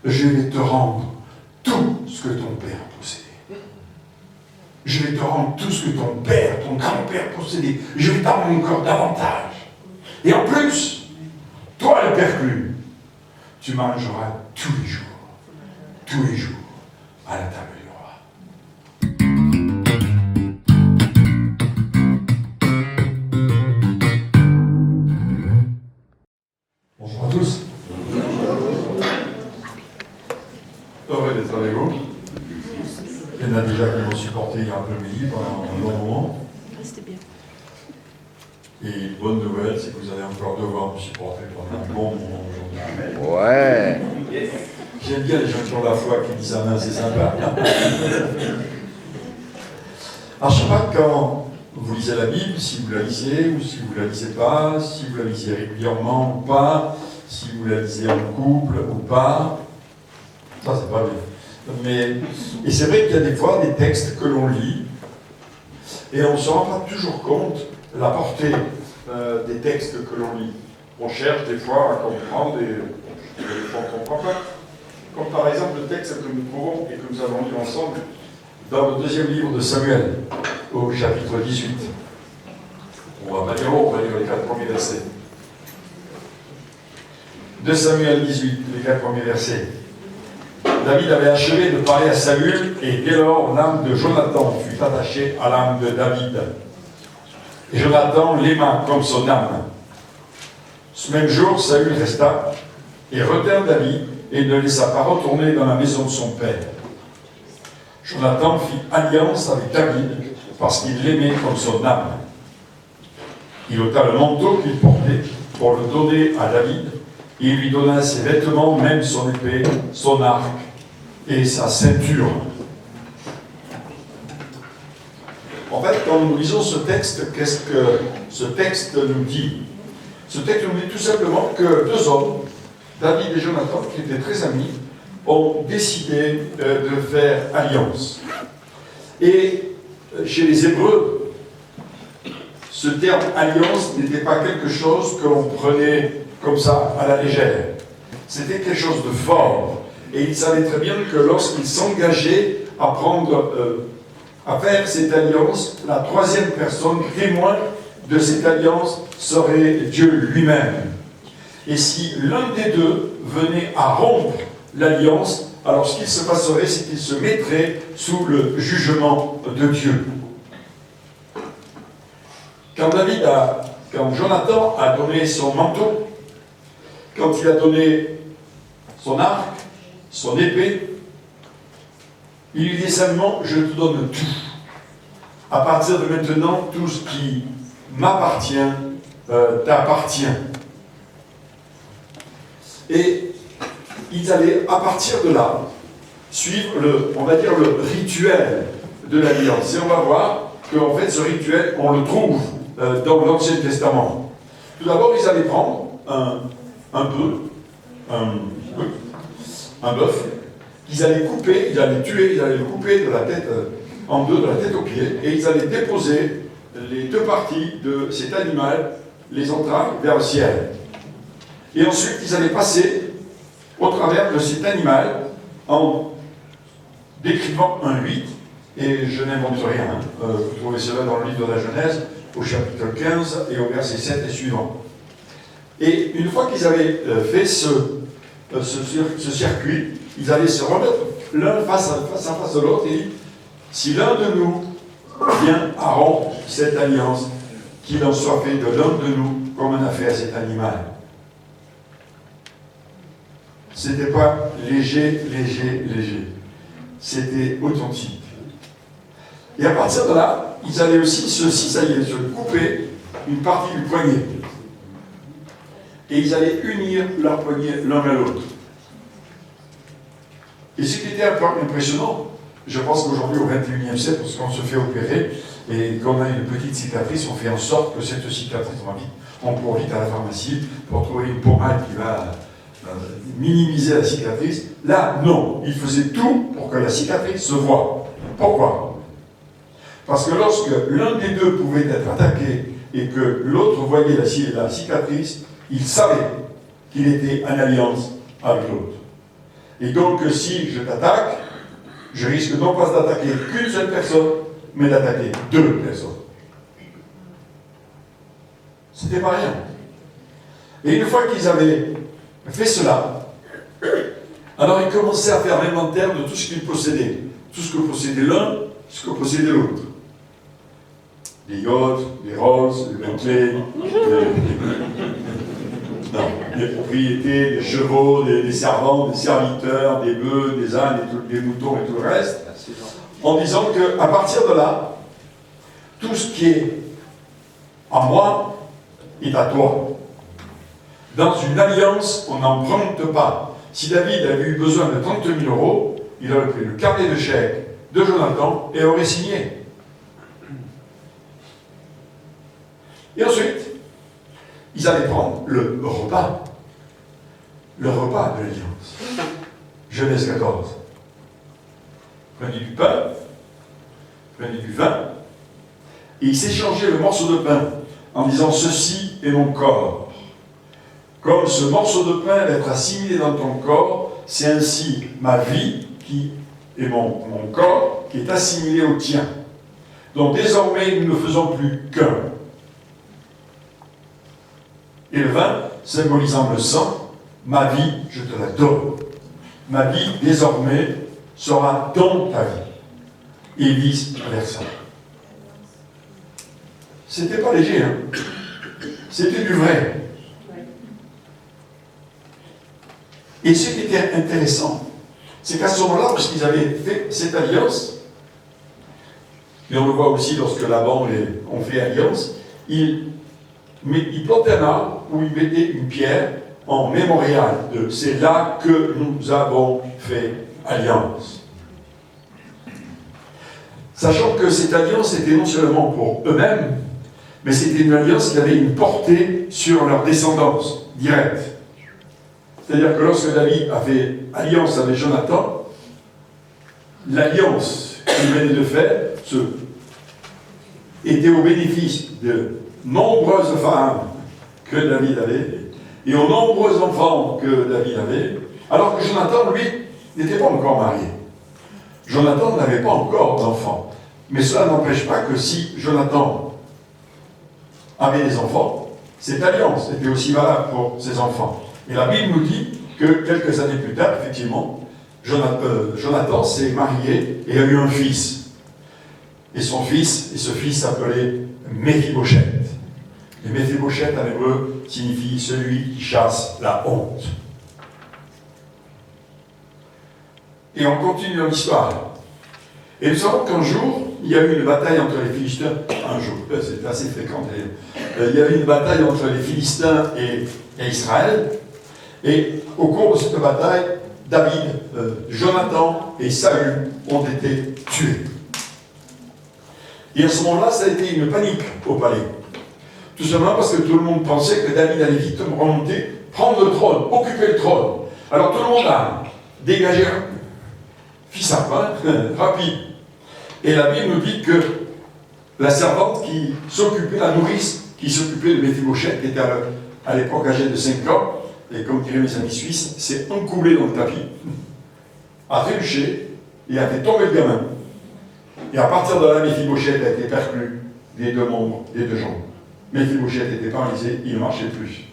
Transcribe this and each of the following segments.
je vais te rendre tout ce que ton père possédait. Je vais te rendre tout ce que ton père, ton grand-père possédait. Je vais t'en rendre encore davantage. Et en plus, toi le perclus, tu mangeras tous les jours, à la table du roi. Bonjour à tous. Heureux d'être avec vous. Il y en a déjà qui m'ont supporté il y a un peu midi pendant un long moment. C'était bien. Et bonne nouvelle, c'est que vous allez encore devoir me supporter pendant un bon moment aujourd'hui. Ouais. J'aime bien les gens qui ont la foi qui disent ah, c'est sympa. Alors je sais pas quand vous lisez la Bible, si vous la lisez ou si vous la lisez pas, si vous la lisez régulièrement ou pas, si vous la lisez en couple ou pas. Ça c'est pas bien. Et c'est vrai qu'il y a des fois des textes que l'on lit et on ne se rend pas toujours compte de la portée des textes que l'on lit. On cherche des fois à comprendre et des fois on ne comprend pas. Comme par exemple le texte que nous trouvons et que nous avons lu ensemble dans le deuxième livre de Samuel, au chapitre 18. On va pas dire on va lire les 4 premiers versets. De Samuel 18, les 4 premiers versets. David avait achevé de parler à Saül, et dès lors l'âme de Jonathan fut attachée à l'âme de David. Et Jonathan l'aima comme son âme. Ce même jour, Saül resta et retint David et ne laissa pas retourner dans la maison de son père. Jonathan fit alliance avec David parce qu'il l'aimait comme son âme. Il ôta le manteau qu'il portait pour le donner à David. Il lui donna ses vêtements, même son épée, son arc et sa ceinture. En fait, quand nous lisons ce texte, qu'est-ce que ce texte nous dit? Ce texte nous dit tout simplement que deux hommes, David et Jonathan, qui étaient très amis, ont décidé de faire alliance. Et chez les Hébreux, ce terme alliance n'était pas quelque chose que l'on prenait comme ça, à la légère. C'était quelque chose de fort. Et ils savaient très bien que lorsqu'ils s'engageaient à à faire cette alliance, la troisième personne témoin de cette alliance serait Dieu lui-même. Et si l'un des deux venait à rompre l'alliance, alors ce qu'il se passerait, c'est qu'il se mettrait sous le jugement de Dieu. Quand Jonathan a donné son manteau, quand il a donné son arc, son épée, il lui dit seulement « Je te donne tout. À partir de maintenant, tout ce qui m'appartient t'appartient. » Et ils allaient, à partir de là, suivre le rituel de l'alliance. Et on va voir qu'en fait, ce rituel, on le trouve dans l'Ancien Testament. Tout d'abord, ils allaient prendre un bœuf, qu'ils allaient couper, ils allaient tuer, ils allaient le couper de la tête en deux, de la tête aux pieds, et ils allaient déposer les deux parties de cet animal, les entrailles, vers le ciel. Et ensuite, ils allaient passer au travers de cet animal en décrivant un 8, et je n'invente rien, vous trouvez cela dans le livre de la Genèse, au chapitre 15 et au verset 7 et suivant. Et une fois qu'ils avaient fait ce circuit, ils allaient se remettre l'un face à face de l'autre et si l'un de nous vient à rompre cette alliance, qu'il en soit fait de l'un de nous comme on a fait à cet animal. C'était pas léger. C'était authentique. Et à partir de là, ils allaient aussi se couper une partie du poignet. Et ils allaient unir leurs poignets l'un à l'autre. Et ce qui était un peu impressionnant, je pense qu'aujourd'hui, au XXIe siècle, parce qu'on se fait opérer, et qu'on a une petite cicatrice, on fait en sorte que cette cicatrice, on court vite à la pharmacie pour trouver une pommade qui va minimiser la cicatrice. Là, non, ils faisaient tout pour que la cicatrice se voie. Pourquoi? Parce que lorsque l'un des deux pouvait être attaqué et que l'autre voyait la cicatrice, il savait qu'il était en alliance avec l'autre. Et donc, si je t'attaque, je risque non pas d'attaquer qu'une seule personne, mais d'attaquer deux personnes. C'était pas rien. Et une fois qu'ils avaient fait cela, alors ils commençaient à faire l'inventaire de tout ce qu'ils possédaient. Tout ce que possédait l'un, ce que possédait l'autre. Des yachts, des Rolls, des Bentley, des propriétés, des chevaux, des servants, des serviteurs, des bœufs, des ânes, des moutons et tout le reste, en disant qu'à partir de là, tout ce qui est à moi est à toi. Dans une alliance, on n'emprunte pas. Si David avait eu besoin de 30 000 euros, il aurait pris le carnet de chèques de Jonathan et aurait signé. Et ensuite, ils allaient prendre le repas de l'alliance. Genèse 14. Prenez du pain, prenez du vin, et ils s'échangeaient le morceau de pain en disant « Ceci est mon corps ». Comme ce morceau de pain va être assimilé dans ton corps, c'est ainsi ma vie qui est mon corps qui est assimilé au tien. Donc désormais, nous ne faisons plus qu'un. Et le vin, symbolisant le sang, ma vie, je te la donne. Ma vie, désormais, sera dans ta vie. Et vice-versa. C'était pas léger, hein. C'était du vrai. Et ce qui était intéressant, c'est qu'à ce moment-là, lorsqu'ils avaient fait cette alliance, et on le voit aussi lorsque Laban ont fait alliance, ils plantaient un arbre où ils mettaient une pierre en mémorial de « c'est là que nous avons fait alliance ». Sachant que cette alliance était non seulement pour eux-mêmes, mais c'était une alliance qui avait une portée sur leur descendance directe. C'est-à-dire que lorsque David a fait alliance avec Jonathan, l'alliance qu'il venait de faire était au bénéfice de nombreuses femmes que David avait et aux nombreux enfants que David avait, alors que Jonathan, lui, n'était pas encore marié. Jonathan n'avait pas encore d'enfants. Mais cela n'empêche pas que si Jonathan avait des enfants, cette alliance était aussi valable pour ses enfants. Et la Bible nous dit que quelques années plus tard, effectivement, Jonathan s'est marié et a eu un fils. Et ce fils s'appelait Méphibosheth. Et Méphibosheth en hébreu signifie celui qui chasse la honte. Et on continue dans l'histoire. Et nous savons qu'un jour, il y a eu une bataille entre les Philistins. Un jour, c'est assez fréquent d'ailleurs. Il y a eu une bataille entre les Philistins et Israël. Et au cours de cette bataille, David, Jonathan et Saül ont été tués. Et à ce moment-là, ça a été une panique au palais. Tout simplement parce que tout le monde pensait que David allait vite remonter, prendre le trône, occuper le trône. Alors tout le monde a dégagé, fit sa fin, rapide. Et la Bible nous dit que la servante qui s'occupait, la nourrice qui s'occupait de Méphibosheth, qui était à l'époque âgée de 5 ans, et comme diraient mes amis suisses, s'est encoulée dans le tapis, a trébuché et a fait tomber le gamin. Et à partir de là, Méphibosheth a été perclus des deux membres, des deux jambes. Méphibosheth était paralysé, il ne marchait plus.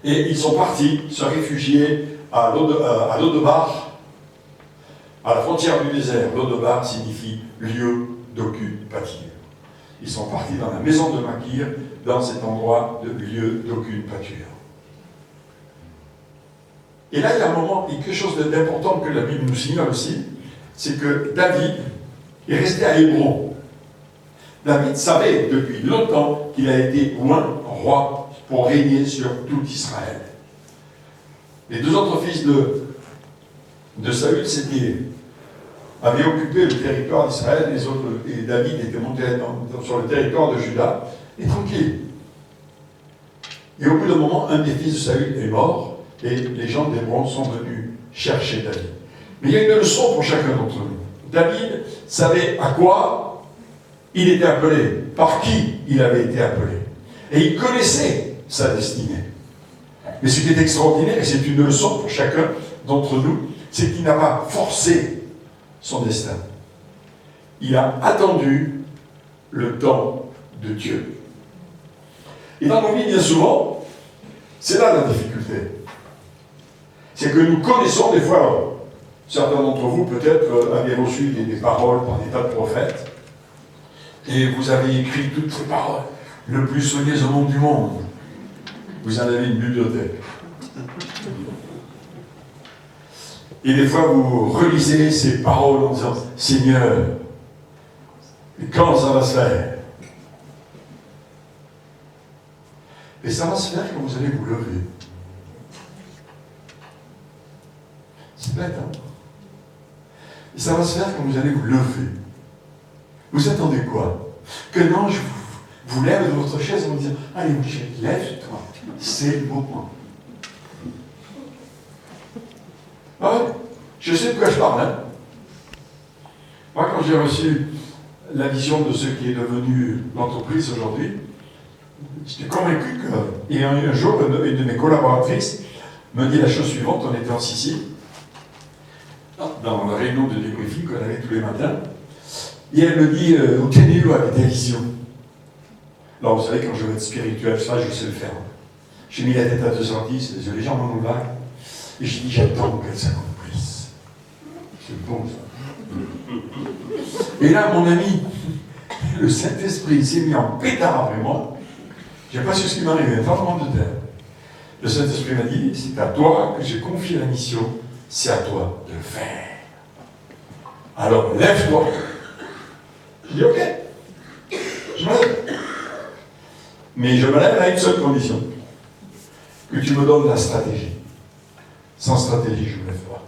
Et ils sont partis se réfugier à Lodebar, à la frontière du désert. Lodebar signifie lieu d'aucune pâture. Ils sont partis dans la maison de Makir, dans cet endroit de lieu d'aucune pâture. Et là, il y a un moment, et quelque chose d'important que la Bible nous signale aussi, c'est que David est resté à Hébron. David savait depuis longtemps qu'il a été oint roi pour régner sur tout Israël. Les deux autres fils de Saül avaient occupé le territoire d'Israël, et David était monté sur le territoire de Juda, et tranquille. Et au bout d'un moment, un des fils de Saül est mort, et les gens d'Hébron sont venus chercher David. Mais il y a une leçon pour chacun d'entre nous. David savait à quoi il était appelé, par qui il avait été appelé. Et il connaissait sa destinée. Mais ce qui est extraordinaire, et c'est une leçon pour chacun d'entre nous, c'est qu'il n'a pas forcé son destin. Il a attendu le temps de Dieu. Et dans nos vies, bien souvent, c'est là la difficulté. C'est que nous connaissons des fois, alors, certains d'entre vous peut-être avaient reçu des paroles par des tas de prophètes, et vous avez écrit toutes ces paroles, le plus soigneuse au monde du monde. Vous en avez une bibliothèque. Et des fois, vous relisez ces paroles en disant, Seigneur, quand ça va se faire? Et ça va se faire quand vous allez vous lever. C'est bête, hein? Et ça va se faire quand vous allez vous lever. Vous attendez quoi? Que l'ange vous lève de votre chaise en vous disant, allez mon chéri, lève-toi, c'est le moment. Ah ouais, je sais de quoi je parle, hein? Moi, quand j'ai reçu la vision de ce qui est devenu l'entreprise aujourd'hui, j'étais convaincu que... Et un jour, une de mes collaboratrices me dit la chose suivante, on était en Sicile, dans la réunion de débriefing qu'on avait tous les matins, et elle me dit, quelle est avec ta vision? Alors vous savez, quand je veux être spirituel, ça, je sais le faire. J'ai mis la tête à 210, les jambes en vague, et j'ai dit, j'attends qu'elle s'accomplisse. C'est bon, ça. Et là, mon ami, le Saint-Esprit s'est mis en pétard après moi. Je n'ai pas su ce qui m'arrivait, un tremblement de terre. Le Saint-Esprit m'a dit, c'est à toi que j'ai confié la mission, c'est à toi de le faire. Alors, lève-toi. Je dis, ok, je me lève. Mais je me lève à une seule condition, que tu me donnes la stratégie. Sans stratégie, je ne me lève pas.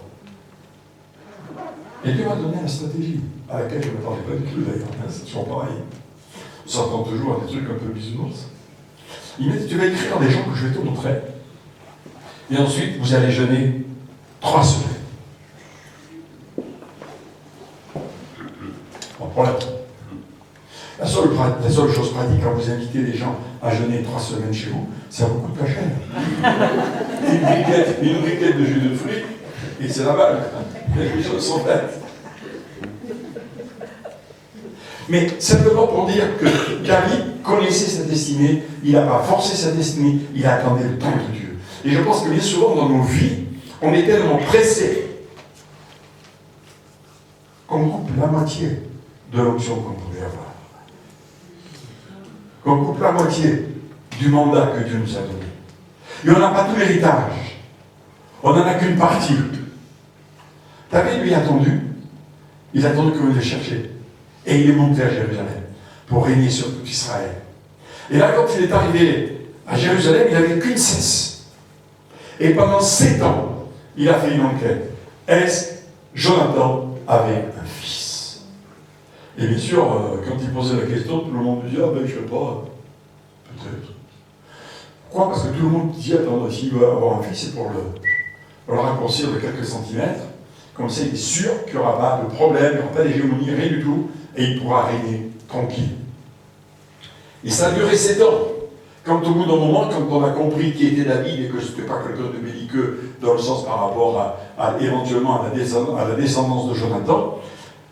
Et Dieu m'a donné la stratégie, à laquelle je ne m'attendais pas du tout d'ailleurs. C'est toujours pareil. On s'entend toujours à des trucs un peu bisounours. Il m'a dit, tu vas écrire des gens que je vais te montrer. Et ensuite, vous allez jeûner 3 semaines. Bon, problème. La seule chose pratique quand vous invitez des gens à jeûner 3 semaines chez vous, ça vous coûte pas cher. une briquette de jus de fruits, et c'est la balle. Les choses sont faites. Mais simplement pour dire que David connaissait sa destinée, il n'a pas forcé sa destinée, il a attendu le temps de Dieu. Et je pense que bien souvent dans nos vies, on est tellement pressé qu'on coupe la moitié de l'option qu'on pouvait avoir. Qu'on coupe la moitié du mandat que Dieu nous a donné. Et on n'a pas tout l'héritage. On n'en a qu'une partie. David lui a attendu. Il a attendu que vous le cherchiez. Et il est monté à Jérusalem pour régner sur tout Israël. Et là, quand il est arrivé à Jérusalem, il n'avait qu'une cesse. Et pendant 7 ans, il a fait une enquête. Est-ce que Jonathan avait un fils? Et bien sûr, quand il posait la question, tout le monde lui dit, ah ben je ne sais pas, peut-être. Pourquoi? Parce que tout le monde dit, attends, s'il veut avoir un fils, c'est pour le raccourcir de quelques centimètres. Comme ça, il est sûr qu'il n'y aura pas de problème, il n'y aura pas d'hégémonie, rien du tout, et il pourra régner tranquille. Et ça a duré 7 ans. Quand au bout d'un moment, quand on a compris qui était David et que ce n'était pas quelqu'un de belliqueux dans le sens par rapport éventuellement à la descendance de Jonathan,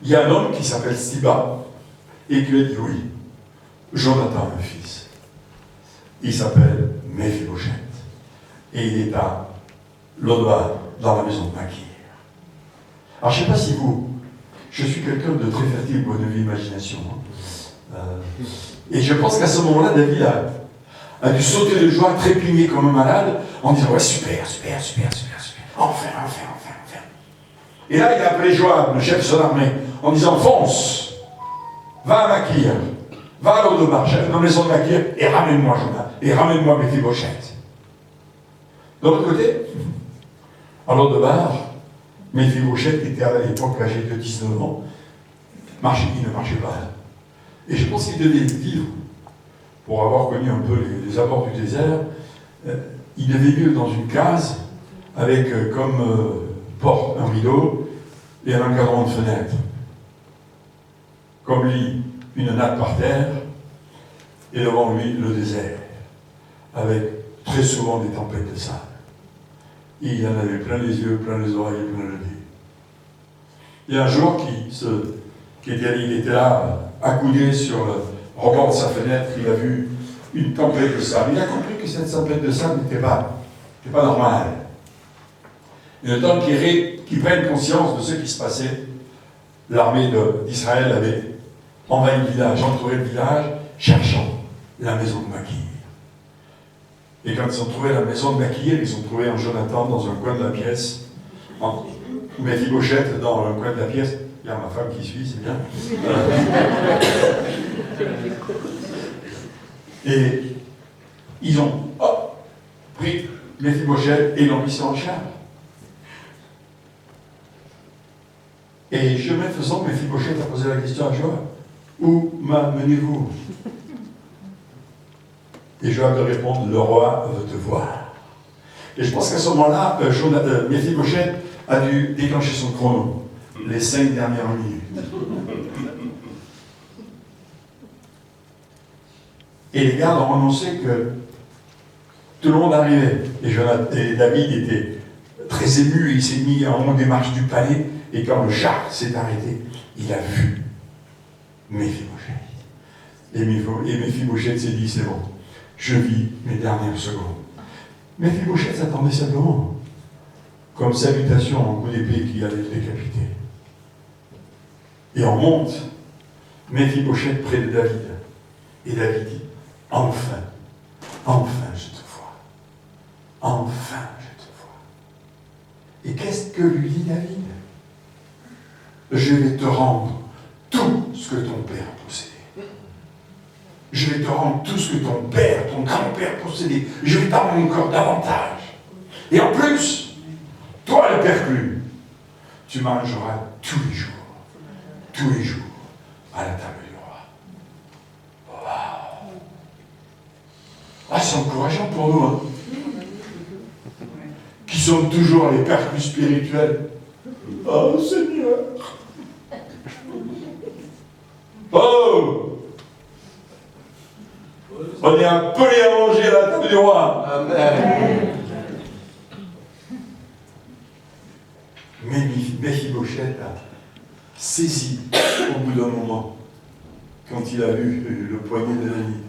il y a un homme qui s'appelle Siba et qui lui a dit oui, Jonathan a un fils. Il s'appelle Méphibosheth. Et il est à Lodebar, dans la maison de Makir. Alors je ne sais pas si je suis quelqu'un de très fertile au point de vue imagination. Et je pense qu'à ce moment-là, David a dû sauter de joie, trépigner comme un malade, en disant ouais, super, enfin. Et là, il a appelé Joab, le chef de son armée, en disant fonce, va à Makir, va à Lodebar, chef de la maison de Makir, et ramène-moi Jonathan, et ramène-moi Méphibosheth. De l'autre côté, à Lodebar, Méphibosheth était à l'époque âgé de 19 ans, il ne marchait pas. Et je pense qu'il devait vivre, pour avoir connu un peu les abords du désert, il devait vivre dans une case avec comme porte un rideau et un encadrement de fenêtre. Comme lui, une natte par terre, et devant lui, le désert, avec très souvent des tempêtes de sable. Et il en avait plein les yeux, plein les oreilles, plein le nez. Et un jour, il était là, accoudé sur le rebord de sa fenêtre, il a vu une tempête de sable. Il a compris que cette tempête de sable n'était pas normale. Et le temps qu'il prenne conscience de ce qui se passait, l'armée d'Israël avait envahi le village, entouré le village, cherchant la maison de Makir. Et quand ils ont trouvé la maison de Makir, ils ont trouvé un Jonathan dans un coin de la pièce, Mephibosheth dans un coin de la pièce. Il y a ma femme qui suit, c'est bien. Et ils ont pris Mephibosheth et l'ont mis sur un char. Et chemin faisant, Mephibosheth a posé la question à Joab. Où m'amenez-vous? Et Joab lui répond, le roi veut te voir. Et je pense qu'à ce moment-là, Mephibosheth a dû déclencher son chrono, les 5 dernières minutes. Et les gardes ont annoncé que tout le monde arrivait. Et David était très ému, il s'est mis en haut des marches du palais, et quand le char s'est arrêté, il a vu Mephibosheth. Et Mephibosheth s'est dit, c'est bon, je vis mes dernières secondes. Mephibosheth s'attendait simplement, comme salutation en coup d'épée qui allait le décapiter. Et on monte Mephibosheth près de David. Et David dit, enfin je te vois. Enfin je te vois. Et qu'est-ce que lui dit David? Je vais te rendre tout ce que ton père possédait. Je vais te rendre tout ce que ton père, ton grand-père possédait. Je vais t'en rendre encore davantage. Et en plus, toi le perclus, tu mangeras tous les jours, à la table du roi. Waouh! Ah, c'est encourageant pour nous, hein? Qui sommes toujours les perclus spirituels. Oh Seigneur! Oh! On est appelé à manger à la table du roi. Amen. Mais Mephibosheth a saisi au bout d'un moment, quand il a vu le poignet de David,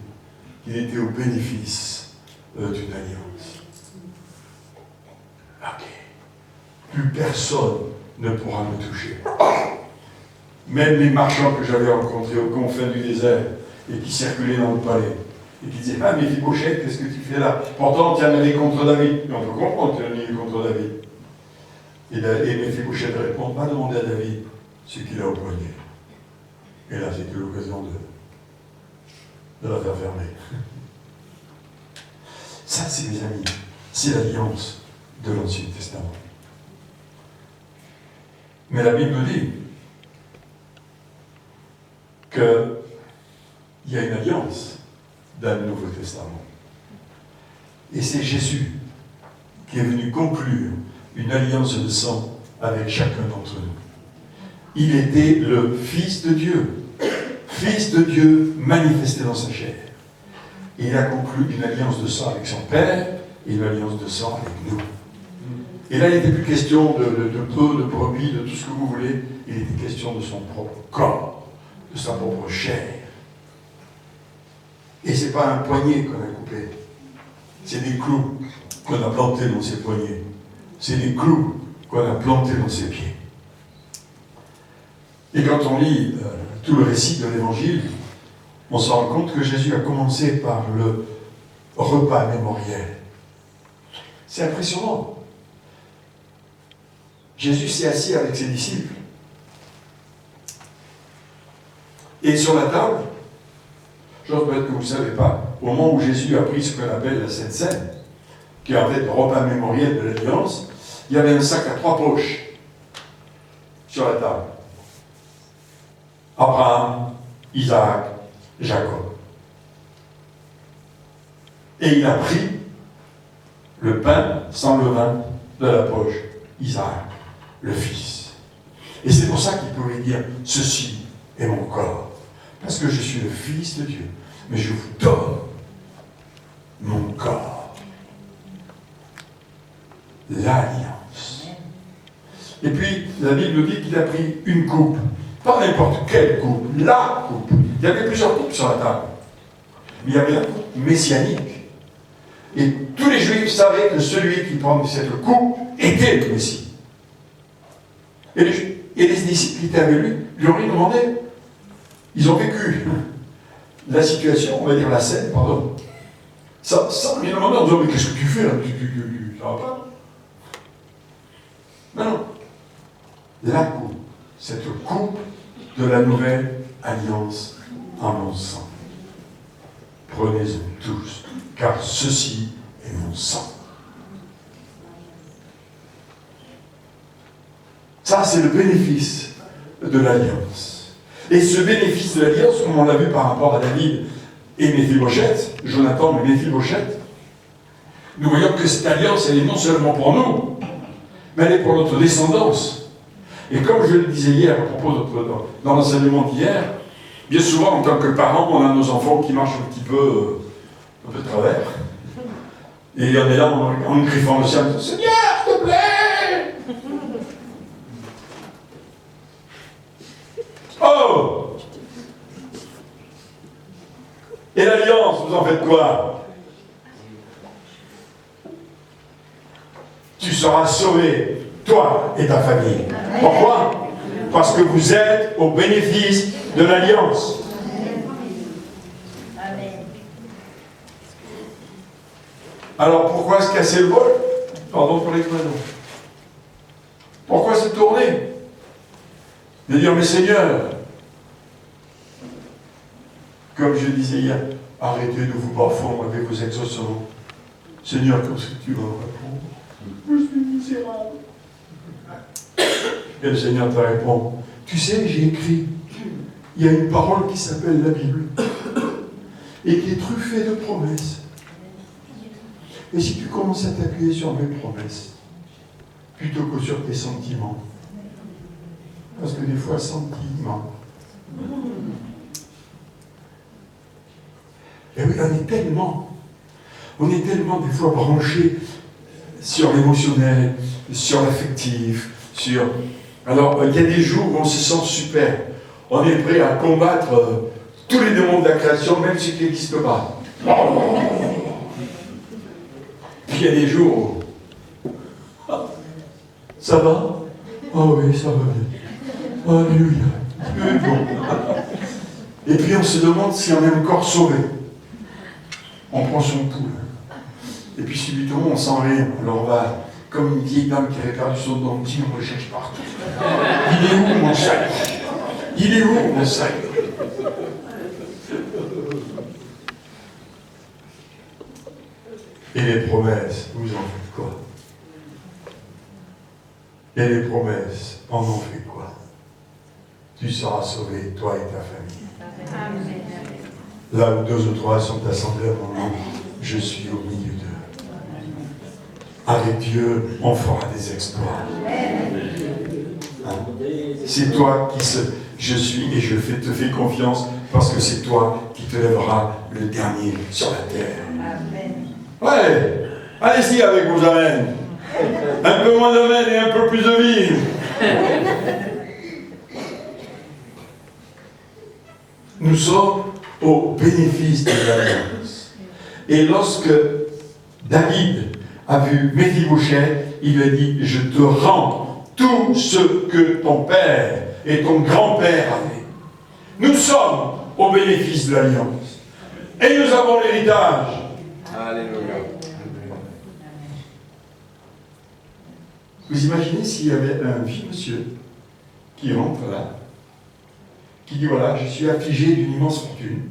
qu'il était au bénéfice d'une alliance. Ok. Plus personne ne pourra me toucher. Même les marchands que j'avais rencontrés aux confins du désert et qui circulaient dans le palais, et qui disaient, ah, Mephibosheth, qu'est-ce que tu fais là? Pourtant, tu en avais contre David. Et on peut comprendre qu'il en avait contre David. Et Mephibosheth répond, va demander à David ce qu'il a au poignet. Et là, c'était l'occasion de la faire fermer. Ça, c'est, mes amis, c'est l'alliance de l'Ancien Testament. Mais la Bible dit qu'il y a une alliance dans le Nouveau Testament. Et c'est Jésus qui est venu conclure une alliance de sang avec chacun d'entre nous. Il était le Fils de Dieu manifesté dans sa chair. Et il a conclu une alliance de sang avec son Père et une alliance de sang avec nous. Et là, il n'était plus question de peu, de brebis, de tout ce que vous voulez. Il était question de son propre corps, de sa propre chair. Et ce n'est pas un poignet qu'on a coupé. C'est des clous qu'on a plantés dans ses poignets. C'est des clous qu'on a plantés dans ses pieds. Et quand on lit tout le récit de l'Évangile, on se rend compte que Jésus a commencé par le repas mémoriel. C'est impressionnant. Jésus s'est assis avec ses disciples. Et sur la table, chose peut-être que vous ne savez pas, au moment où Jésus a pris ce qu'on appelle la Sainte Seine, qui est en fait le repas mémoriel de l'Alliance, il y avait un sac à 3 poches sur la table. Abraham, Isaac, Jacob. Et il a pris le pain sans levain de la poche, Isaac, le Fils. Et c'est pour ça qu'il pouvait dire, ceci est mon corps. Parce que je suis le Fils de Dieu. Mais je vous donne mon corps. l'alliance. Et puis, la Bible nous dit qu'il a pris une coupe. Pas n'importe quelle coupe, la coupe. Il y avait plusieurs coupes sur la table. Mais il y avait la coupe messianique. Et tous les Juifs savaient que celui qui prend cette coupe était le Messie. Et les disciples qui étaient avec lui ont demandé. Ils ont vécu la situation, on va dire la scène, pardon. Ça, ils ont demandé en disant, mais qu'est-ce que tu fais là? Ça va pas? Non. La coupe, cette coupe de la nouvelle alliance en mon sang. Prenez-en tous, car ceci est mon sang. Ça, c'est le bénéfice de l'alliance. Et ce bénéfice de l'alliance, comme on l'a vu par rapport à David et Méphibosheth, Jonathan et Méphibosheth, nous voyons que cette alliance, elle est non seulement pour nous, mais elle est pour notre descendance. Et comme je le disais hier à propos dans l'enseignement d'hier, bien souvent, en tant que parents, on a nos enfants qui marchent un petit peu de travers. Et on est là en griffant le ciel, Seigneur, s'il te plaît! Oh! Et l'alliance, vous en faites quoi? Tu seras sauvé, toi et ta famille. Pourquoi? Parce que vous êtes au bénéfice de l'alliance. Alors pourquoi se casser le bol? Pardon pour l'expression. Pourquoi se tourner? De dire, mais Seigneur, comme je disais hier, arrêtez de vous bafouer avec vos exaucements. Seigneur, qu'est-ce que tu vas me répondre? Je suis misérable. Et le Seigneur te répond, tu sais, j'ai écrit, il y a une parole qui s'appelle la Bible, et qui est truffée de promesses. Et si tu commences à t'appuyer sur mes promesses, plutôt que sur tes sentiments, parce que des fois, sentiments. Et oui, on est tellement des fois branchés sur l'émotionnel, sur l'affectif, sur... Alors, il y a des jours où on se sent super. On est prêt à combattre tous les démons de la création, même ceux qui n'existent pas. Puis il y a des jours où... Ça va? Oh oui, ça va bien. Alléluia. C'est bon. Et puis on se demande si on est encore sauvé. On prend son pouls. Et puis subitement, on sent rien. Alors on va, comme une vieille dame qui avait perdu son dentier, on le cherche partout. Il est où mon sac? Il est où mon sac? Et les promesses, vous en faites quoi? Et les promesses, on en fait quoi? Tu seras sauvé, toi et ta famille. Amen. Là où 2 ou 3 sont assemblés à mon nom, je suis au milieu d'eux. Avec Dieu, on fera des exploits. Hein? C'est toi je suis et je te fais confiance parce que c'est toi qui te lèveras le dernier sur la terre. Amen. Ouais, allez-y avec vos amens. Un peu moins d'amens et un peu plus de vie. Nous sommes au bénéfice de l'alliance. Et lorsque David a vu Méphibosheth, il lui a dit, je te rends tout ce que ton père et ton grand-père avaient. Nous sommes au bénéfice de l'alliance. Et nous avons l'héritage. Alléluia. Vous imaginez s'il y avait un vieux monsieur qui rentre là, qui dit voilà, je suis affligé d'une immense fortune.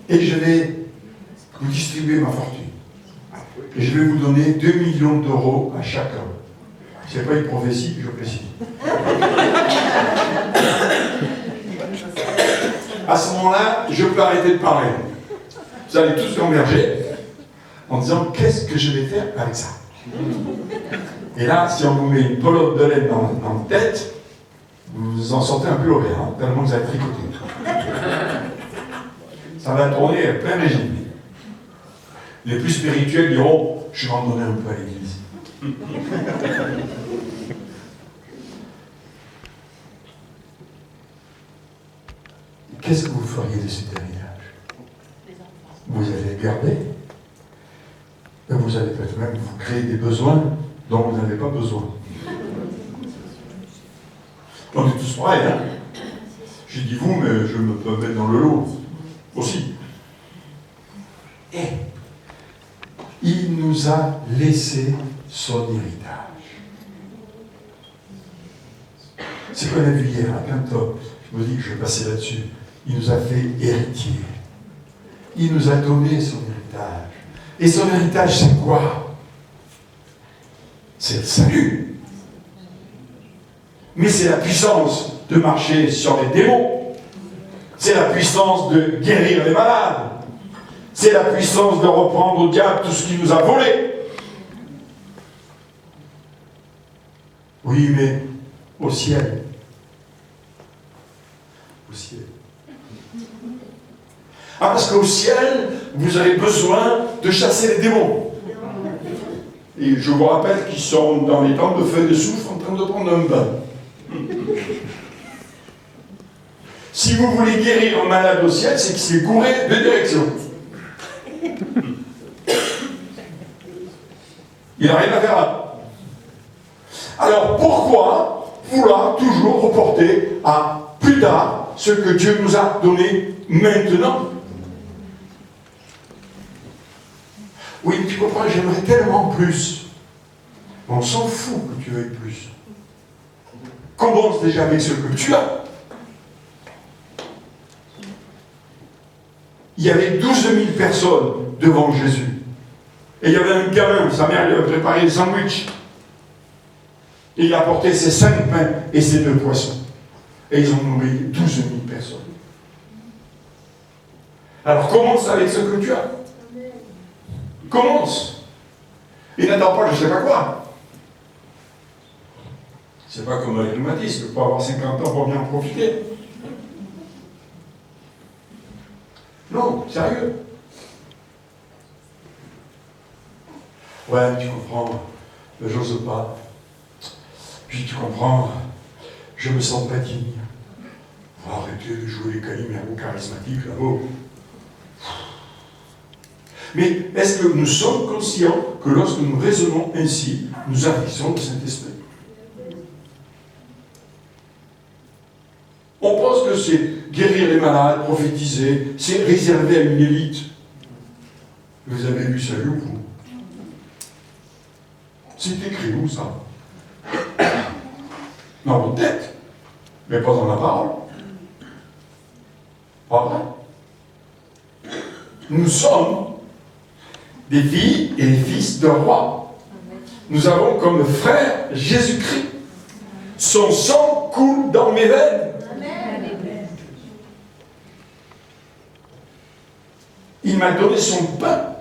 Et je vais vous distribuer ma fortune. Et je vais vous donner 2 millions d'euros à chacun. Ce n'est pas une prophétie, je précise. À ce moment-là, je peux arrêter de parler. Vous allez tous converger en disant qu'est-ce que je vais faire avec ça? Et là, si on vous met une pelote de laine dans la tête, vous en sortez un peu au vert, hein, tellement vous avez tricoté. Ça va tourner à plein régime. Les plus spirituels diront, je vais en donner un peu à l'Église. Qu'est-ce que vous feriez de cet héritage? Vous allez le garder. Et vous allez peut-être même vous créer des besoins dont vous n'avez pas besoin. On est tous pareils, hein? J'ai dit vous, mais je me peux mettre dans le lot aussi. Et il nous a laissé son héritage. C'est ce qu'on a vu hier à Quinton. Je me dis que je vais passer là-dessus. Il nous a fait héritier. Il nous a donné son héritage. Et son héritage, c'est quoi? C'est le salut. Mais c'est la puissance de marcher sur les démons. C'est la puissance de guérir les malades. C'est la puissance de reprendre au diable tout ce qu'il nous a volé. Oui, mais au ciel. Au ciel. Ah, parce qu'au ciel, vous avez besoin de chasser les démons. Et je vous rappelle qu'ils sont dans les temps de feuilles de soufre en train de prendre un bain. Si vous voulez guérir un malade au ciel, c'est qu'il s'est gouré de direction. Il n'a rien à faire là. Alors pourquoi vouloir toujours reporter à plus tard ce que Dieu nous a donné maintenant? Oui, tu comprends, j'aimerais tellement plus. On s'en fout que tu veuilles plus. Commence déjà avec ce que tu as. Il y avait 12 000 personnes devant Jésus. Et il y avait un gamin, sa mère lui a préparé des sandwichs. Et il a apporté ses 5 pains et ses 2 poissons. Et ils ont nourri 12 000 personnes. Alors commence avec ce que tu as. Commence. Et n'attends pas je ne sais pas quoi. C'est pas comme avec le rhumatisme, pour avoir 50 ans pour bien en profiter. Non, sérieux. Ouais, tu comprends, j'ose pas. Puis tu comprends, je me sens pas digne. On va arrêter de jouer les caliméraux charismatiques là-haut. Mais est-ce que nous sommes conscients que lorsque nous raisonnons ainsi, nous affectons le Saint-Esprit? On pense que c'est guérir les malades, prophétiser, c'est réservé à une élite. Vous avez lu ça où, vous? C'est écrit où, ça? Dans votre tête, mais pas dans la parole. Pas vrai? Nous sommes des filles et des fils de roi. Nous avons comme frère Jésus-Christ. Son sang coule dans mes veines. Il m'a donné son pain.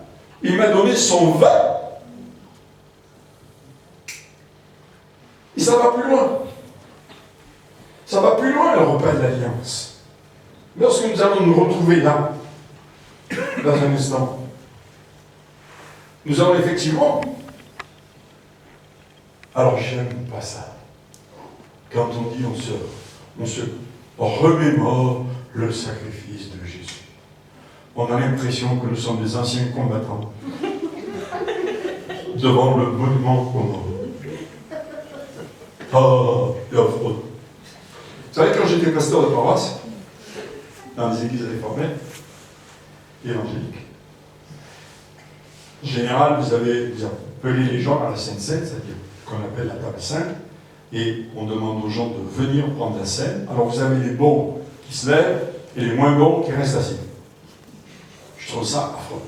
Il m'a donné son vin. Et ça va plus loin. Ça va plus loin, le repas de l'Alliance. Lorsque nous allons nous retrouver là, dans un instant, nous allons effectivement... Alors, j'aime pas ça. Quand on dit on se remémore le sacrifice de Jésus. On a l'impression que nous sommes des anciens combattants devant le monument aux morts. Oh, et affreux. Vous savez, quand j'étais pasteur de paroisse, dans les églises réformées, évangéliques, en général, vous appelez les gens à la Sainte Seine, c'est-à-dire qu'on appelle la table sainte, et on demande aux gens de venir prendre la scène. Alors vous avez les bons qui se lèvent et les moins bons qui restent assis. Je trouve ça affreux.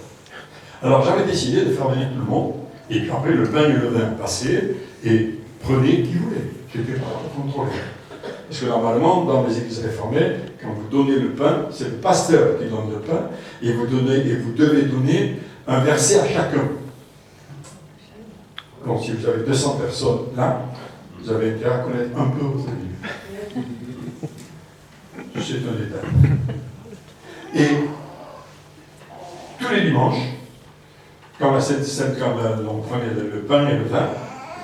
Alors j'avais décidé de faire venir tout le monde, et puis après le pain et le vin passaient, et prenez qui voulait. J'étais pas là pour contrôler. Parce que normalement, dans les églises réformées, quand vous donnez le pain, c'est le pasteur qui donne le pain, et vous devez donner un verset à chacun. Donc si vous avez 200 personnes là, vous avez intérêt à connaître un peu votre Bible. C'est un détail. Et tous les dimanches, quand on prenait le pain et le vin,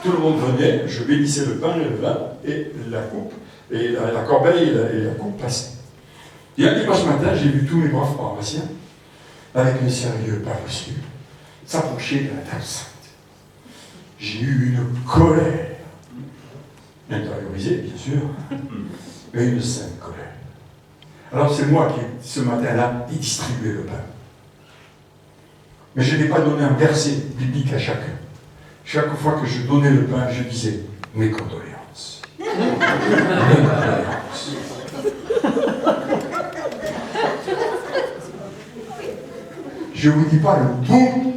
tout le monde venait, je bénissais le pain et le vin, et la coupe, et la corbeille et la coupe passaient. Et un dimanche matin, j'ai vu tous mes braves paroissiens, avec un sérieux pas possible, s'approcher de la table sainte. J'ai eu une colère, intériorisée, bien sûr, mais une sainte colère. Alors c'est moi qui, ce matin-là, ai distribué le pain. Mais je n'ai pas donné un verset biblique à chacun. Chaque fois que je donnais le pain, je disais « mes condoléances ». Mes condoléances. Je ne vous dis pas le boom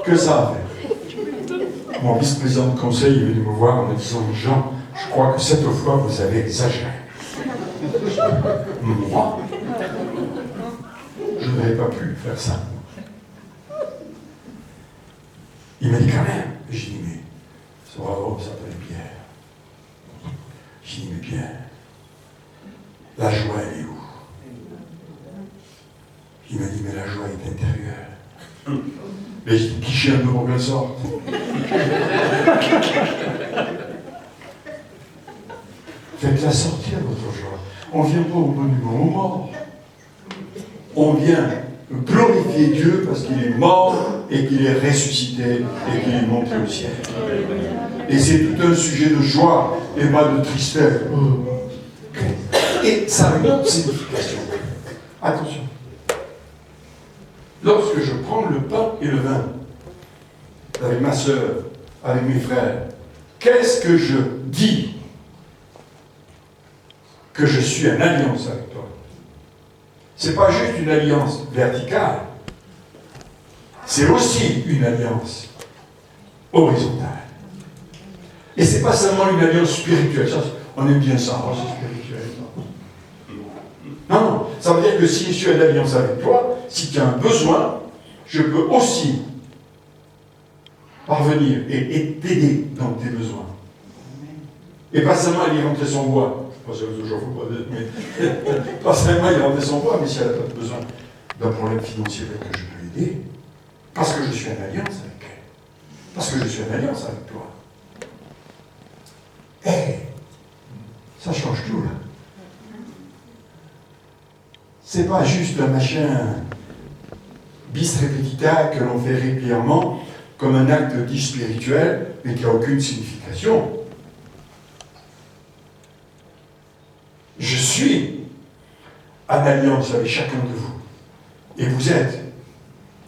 que ça a fait. Mon vice-président de conseil est venu me voir en me disant « Jean, je crois que cette fois vous avez exagéré ». Moi, je n'aurais pas pu faire ça. Il m'a dit quand même. J'ai dit, mais ce bravo s'appelle Pierre. J'ai dit, mais Pierre, la joie, elle est où? Il m'a dit, mais la joie est intérieure. Mais j'ai dit, qui un peu pour quelle sorte? Faites-la sortir, votre joie. On ne vient pas au monument aux morts. On vient glorifier Dieu parce qu'il est mort et qu'il est ressuscité et qu'il est monté au ciel. Et c'est tout un sujet de joie et pas de tristesse. Et ça a une autre signification. Attention. Lorsque je prends le pain et le vin avec ma soeur, avec mes frères, qu'est-ce que je dis? Que je suis en alliance avec toi. Ce n'est pas juste une alliance verticale, c'est aussi une alliance horizontale. Et ce n'est pas seulement une alliance spirituelle. Ça, on aime bien ça, oh, c'est spirituel. Non, non, ça veut dire que si je suis en alliance avec toi, si tu as un besoin, je peux aussi parvenir et t'aider dans tes besoins. Et pas seulement aller rentrer son bois. Pas seulement il rentrer son bois, mais si elle n'a pas besoin d'un problème financier que je peux aider, parce que je suis en alliance avec elle. Parce que je suis en alliance avec toi. Ça change tout, là. C'est pas juste un machin bis repetita que l'on fait régulièrement comme un acte dit spirituel, mais qui n'a aucune signification. Je suis en alliance avec chacun de vous. Et vous êtes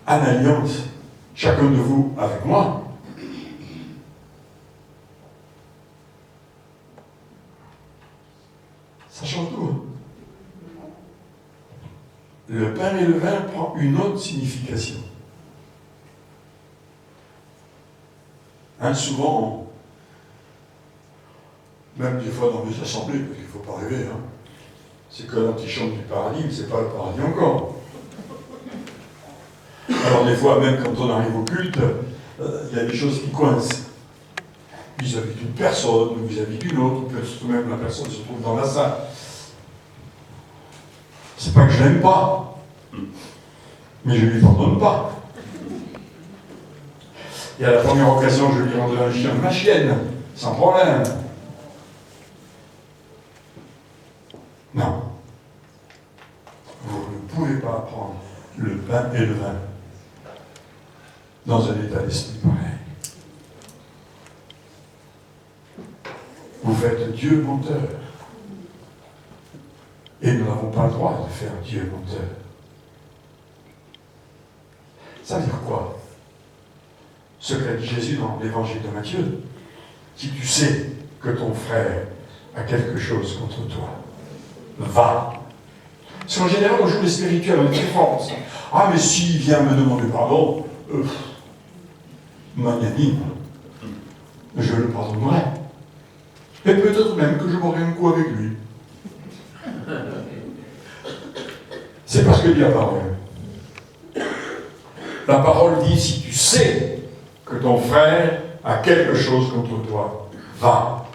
en alliance, chacun de vous, avec moi. Ça change tout. Le pain et le vin prend une autre signification. Souvent, même des fois dans les assemblées, parce qu'il ne faut pas rêver, c'est que l'antichambre du paradis, mais ce n'est pas le paradis encore. Alors des fois, même quand on arrive au culte, il y a des choses qui coincent. Vis-à-vis d'une personne, ou vis-à-vis d'une autre, ou peut-être même la personne se trouve dans la salle. C'est pas que je l'aime pas, mais je ne lui pardonne pas. Et à la première occasion, je lui rendrai un chien de ma chienne, sans problème. Non. Vous ne pouvez pas prendre le pain et le vin dans un état d'esprit pareil. Vous faites Dieu menteur. Et nous n'avons pas le droit de faire Dieu menteur. Ça veut dire quoi? Ce qu'a dit Jésus dans l'évangile de Matthieu. Si tu sais que ton frère a quelque chose contre toi, va. Parce qu'en général, on joue les spirituels, on est très fort. Ah, mais s'il vient me demander pardon, magnanime, je le pardonnerai. Et peut-être même que je m'aurai un coup avec lui. C'est parce que dit la parole. La parole dit, si tu sais que ton frère a quelque chose contre toi, va.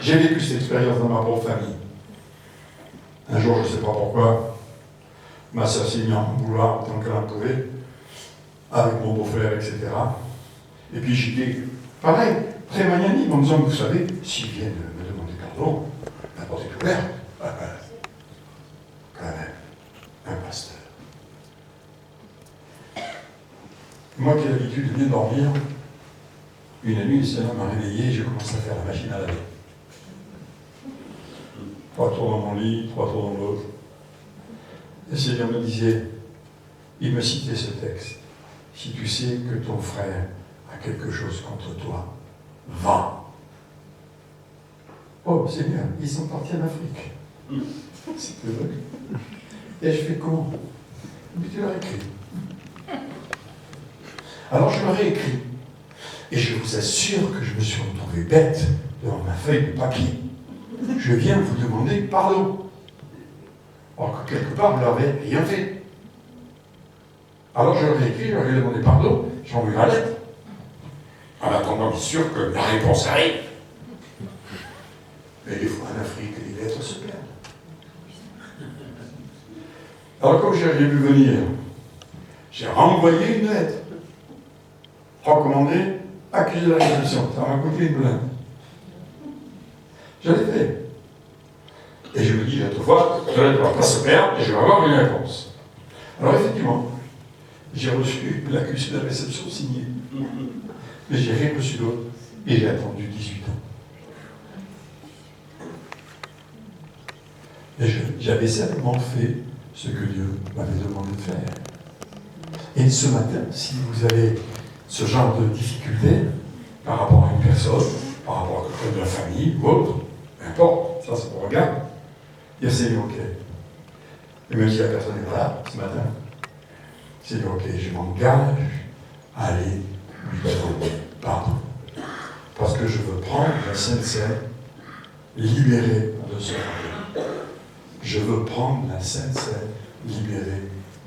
J'ai vécu cette expérience dans ma propre famille. Un jour, je ne sais pas pourquoi, ma soeur s'est mise en vouloir tant qu'elle en pouvait. avec mon beau-frère, etc. Et puis j'étais, pareil, très magnanime, en me disant, vous savez, s'ils viennent me demander pardon, la porte est ouverte. Quand même, un pasteur. Moi qui ai l'habitude de bien dormir, une nuit, le Seigneur m'a réveillé et j'ai commencé à faire la machine à laver. 3 tours dans mon lit, 3 tours dans l'autre. Et le Seigneur me disait, il me citait ce texte. Si tu sais que ton frère a quelque chose contre toi, va. Oh Seigneur, ils sont partis en Afrique. C'était vrai. Et je fais comment? Mais tu leur écris. Alors je leur ai écrit. Et je vous assure que je me suis retrouvé bête devant ma feuille de papier. Je viens vous demander pardon. Alors que quelque part, vous n'avez rien fait. Alors je leur ai écrit, je leur ai demandé pardon, j'ai envoyé la lettre. En attendant, bien sûr, que la réponse arrive. Mais des fois, en Afrique, les lettres se perdent. Alors, comme j'ai vu venir, j'ai renvoyé une lettre. Recommandé, accusé de la réception. Ça m'a coûté une blinde. Je l'ai fait. Et je me dis, cette fois, la lettre ne va pas se perdre et je vais avoir une réponse. Alors, effectivement, j'ai reçu l'accusé de la réception signée. Mais j'ai rien reçu d'autre. Et j'ai attendu 18 ans. Et j'avais certainement fait ce que Dieu m'avait demandé de faire. Et ce matin, si vous avez ce genre de difficulté par rapport à une personne, par rapport à quelqu'un de la famille ou autre, peu importe, ça vous regarde, il y a Seigneur, ok. Et même si la personne est là ce matin, Seigneur, ok, je m'engage à aller lui demander pardon. Parce que je veux prendre la Sainte Seine libérée de ce fardeau. Je veux prendre la Sainte Seine libérée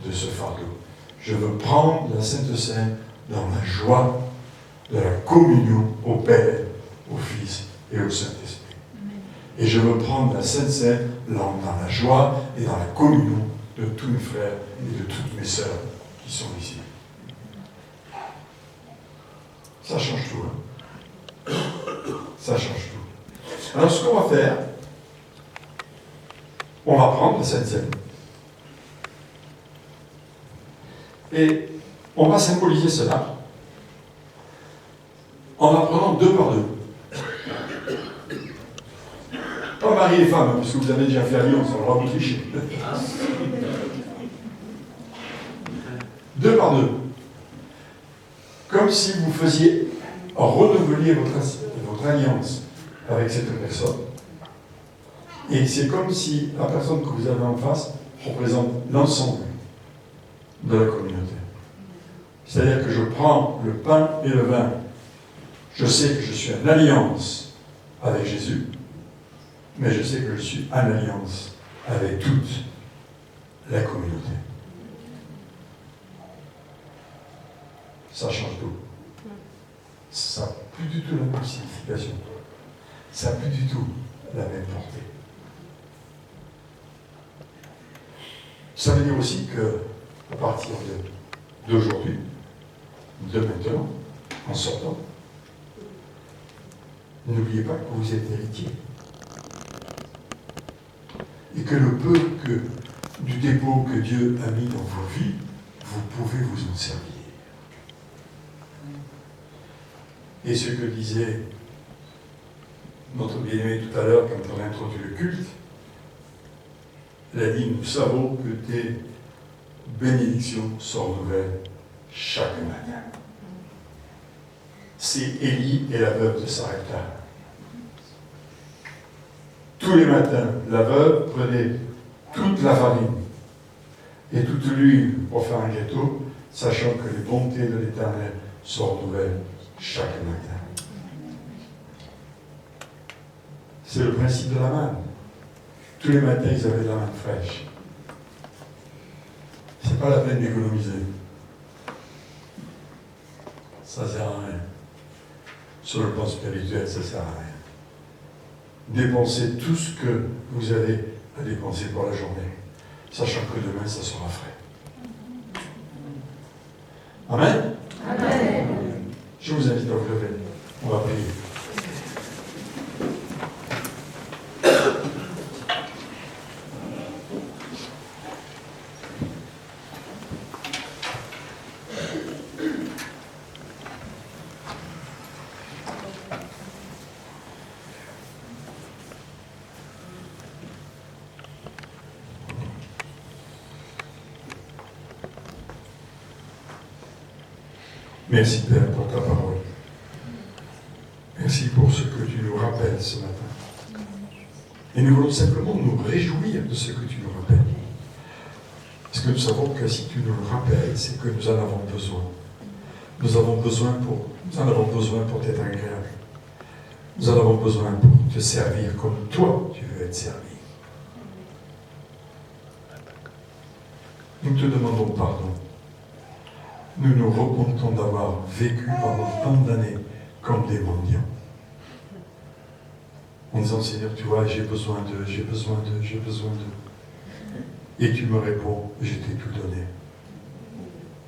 de ce fardeau. Je veux prendre la Sainte Seine dans la joie de la communion au Père, au Fils et au Saint-Esprit. Et je veux prendre la Sainte Seine dans la joie et dans la communion de tous mes frères et de toutes mes sœurs qui sont ici. Ça change tout. Hein? Ça change tout. Alors ce qu'on va faire, on va prendre la Sainte Seine. Et on va symboliser cela en la prenant 2 par 2. Pas mari et femme, puisque vous avez déjà fait alliance, on va vous tricher. 2 par 2. Comme si vous faisiez renouveler votre alliance avec cette personne. Et c'est comme si la personne que vous avez en face représente l'ensemble de la communauté. C'est-à-dire que je prends le pain et le vin. Je sais que je suis en alliance avec Jésus, mais je sais que je suis en alliance avec toute la communauté. Ça change tout. Ça n'a plus du tout la même signification. Ça n'a plus du tout la même portée. Ça veut dire aussi que, à partir d'aujourd'hui, de maintenant, en sortant, n'oubliez pas que vous êtes héritier. Et que le peu du dépôt que Dieu a mis dans vos vies, vous pouvez vous en servir. Et ce que disait notre bien-aimé tout à l'heure quand on a introduit le culte, il a dit, nous savons que tes bénédictions sont nouvelles chaque matin. C'est Élie et la veuve de Sarepta. Tous les matins, la veuve prenait toute la farine et toute l'huile pour faire un gâteau, sachant que les bontés de l'Éternel sont nouvelles chaque matin. C'est le principe de la manne. Tous les matins, ils avaient de la manne fraîche. C'est pas la peine d'économiser. Ça ne sert à rien. Sur le plan spirituel, ça ne sert à rien. Dépensez tout ce que vous avez à dépenser pour la journée, sachant que demain, ça sera frais. Amen. Amen. Je vous invite à vous lever. On va prier. Merci Père pour ta parole. Merci pour ce que tu nous rappelles ce matin. Et nous voulons simplement nous réjouir de ce que tu nous rappelles. Parce que nous savons que si tu nous le rappelles, c'est que nous en avons besoin. Nous en avons besoin pour t'être agréable. Nous en avons besoin pour te servir comme toi tu veux être servi. Nous te demandons pardon. Nous nous repentons d'avoir vécu pendant tant d'années comme des mendiants. En disant, Seigneur, tu vois, j'ai besoin de. Et tu me réponds, je t'ai tout donné.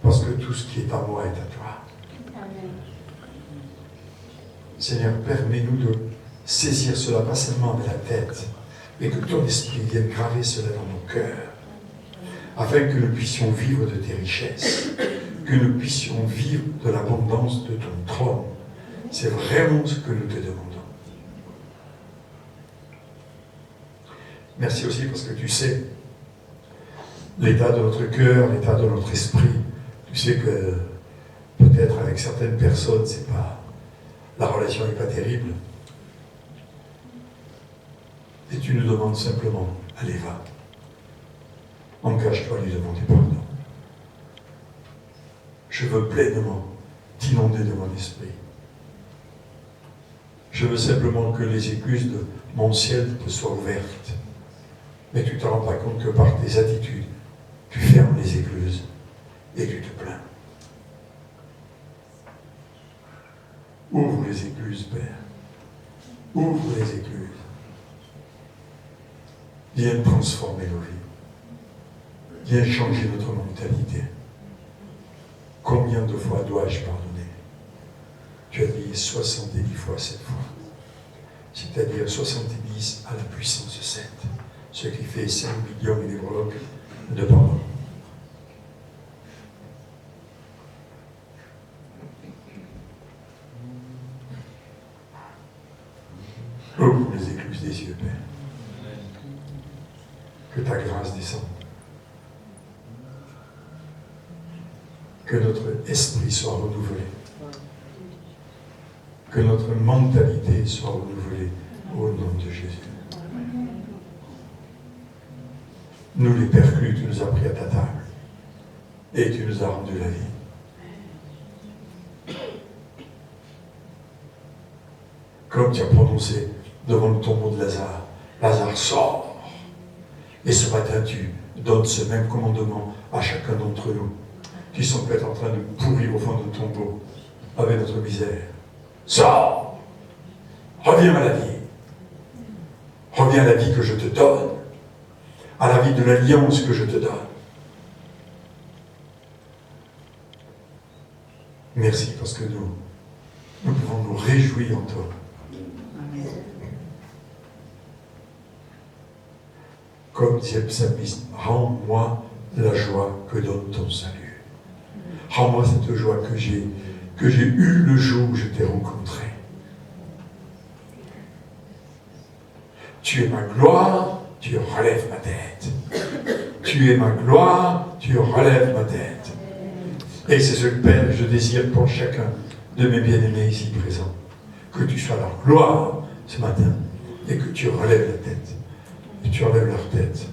Parce que tout ce qui est à moi est à toi. Amen. Seigneur, permets-nous de saisir cela, pas seulement avec la tête, mais que ton esprit vienne graver cela dans nos cœurs, afin que nous puissions vivre de tes richesses, que nous puissions vivre de l'abondance de ton trône. C'est vraiment ce que nous te demandons. Merci aussi parce que tu sais l'état de notre cœur, l'état de notre esprit. Tu sais que peut-être avec certaines personnes, la relation n'est pas terrible. Et tu nous demandes simplement, allez, va. Engage-toi à lui demander pardon. Je veux pleinement t'inonder de mon esprit. Je veux simplement que les écluses de mon ciel te soient ouvertes. Mais tu ne te rends pas compte que par tes attitudes, tu fermes les écluses et tu te plains. Ouvre les écluses, Père. Ouvre les écluses. Viens transformer nos vies. Viens changer notre mentalité. Combien de fois dois-je pardonner? Tu as dit 70 fois 7 fois. C'est-à-dire 70 à la puissance 7. Ce qui fait 5 millions et des blocs de pardon. Ouvre les écluses des yeux, Père. Que ta grâce descende. Que notre esprit soit renouvelé. Que notre mentalité soit renouvelée au nom de Jésus. Nous, les perclus, tu nous as pris à ta table et tu nous as rendu la vie. Comme tu as prononcé devant le tombeau de Lazare, Lazare sort. Et ce matin, tu donnes ce même commandement à chacun d'entre nous qui sont peut-être en train de pourrir au fond de tombeau avec notre misère. Sors! Reviens à la vie. Reviens à la vie que je te donne. À la vie de l'alliance que je te donne. Merci parce que nous pouvons nous réjouir en toi. Comme disait le psalmiste, rends-moi la joie que donne ton salut. Rends-moi cette joie que j'ai eue le jour où je t'ai rencontré. Tu es ma gloire, tu relèves ma tête. Tu es ma gloire, tu relèves ma tête. Et c'est ce que, Père, je désire pour chacun de mes bien-aimés ici présents. Que tu sois leur gloire ce matin et que tu relèves la tête. Et tu relèves leur tête